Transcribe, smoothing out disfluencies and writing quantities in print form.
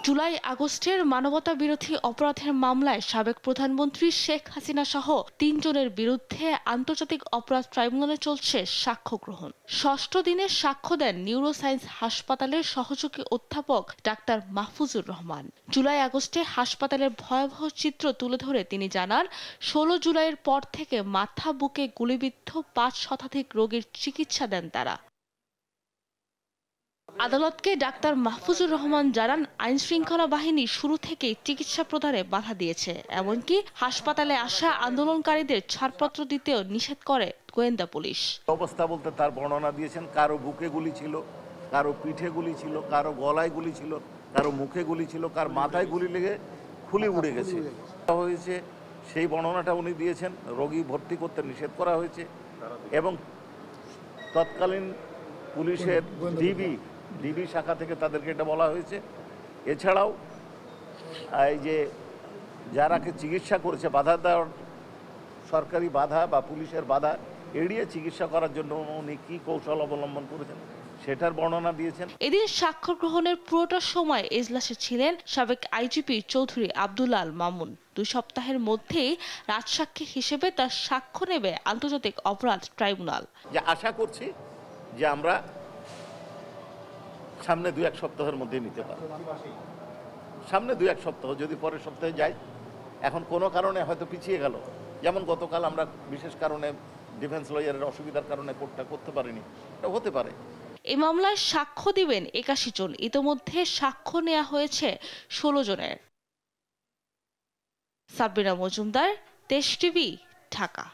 জুলাই আগস্টের মানবতা বিরোধী অপরাধের মামলায় সাবেক প্রধানমন্ত্রী শেখ হাসিনা সহ ৩ জনের বিরুদ্ধে আন্তর্জাতিক অপরাধ ট্রাইব্যুনালে চলছে সাক্ষ্য গ্রহণ। ষষ্ঠ দিনে সাক্ষ্য দেন নিউরোসায়েন্স হাসপাতালের সহযোগী অধ্যাপক ডাক্তার মাহফুজুর রহমান। জুলাই আগস্টে হাসপাতালের ভয়াবহ চিত্র তুলে ধরে তিনি জানান, ১৬ জুলাইয়ের পর থেকে মাথা বুকে গুলিবিদ্ধ ৫ শতাধিক রোগীর চিকিৎসা দেন তারা। আদালতকে ডাক্তার মাহফুজুর রহমান জানান, আইনশৃঙ্খলা বাহিনী শুরু থেকেই চিকিৎসা প্রদানে বাধা দিয়েছে, এমনকি হাসপাতালে আসা আন্দোলনকারীদের ছাড়পত্র দিতেও নিষেধ করে গোয়েন্দা পুলিশ। অবস্থা বলতে তার বর্ণনা দিয়েছেন, কারো বুকে গুলি ছিল, কারো পিঠে গুলি ছিল, কারো গলায় গুলি ছিল, কারো মুখে গুলি ছিল, কার মাথায় গুলি লেগে খুলি উড়ে গেছে হয়েছে। সেই বর্ণনাটা উনি দিয়েছেন। রোগী ভর্তি করতে নিষেধ করা হয়েছে এবং তৎকালীন পুলিশের ডিবি শাখা থেকে তাদেরকে এটা বলা হয়েছে। এছাড়াও এই যে যারাকে চিকিৎসা করেছে, বাধা দেওয়ার সরকারি বাধা বা পুলিশের বাধা এড়িয়ে চিকিৎসা করার জন্য উনি কী কৌশল অবলম্বন করেছেন সেটার বর্ণনা দিয়েছেন। এদিন সাক্ষ্য গ্রহণের পুরোটা সময় এজলাসে ছিলেন সাবেক আইজিপি চৌধুরী আব্দুল্লাহ আল মামুন। 2 সপ্তাহের মধ্যেই রাজসাক্ষী হিসেবে তার সাক্ষ্য নেবে আন্তর্জাতিক অপরাধ ট্রাইব্যুনাল। যে আশা করছি যে আমরা সামনে 2-1 সপ্তাহের মধ্যে নিতে পারব। সামনে 2-1 সপ্তাহ, যদি পরের সপ্তাহে যাই। এখন কোনো কারণে হয়তো পিছিয়ে গেল, যেমন গতকাল আমরা বিশেষ কারণে ডিফেন্স লয়ারের অসুবিধার কারণে কোর্টটা করতে পারিনি, এটা হতে পারে। এই মামলায় সাক্ষ্য দিবেন 81 জন। ইতোমধ্যে সাক্ষ্য নেওয়া হয়েছে 16 জনের। সাবরিনা মজুমদার, দেশ টিভি, ঢাকা।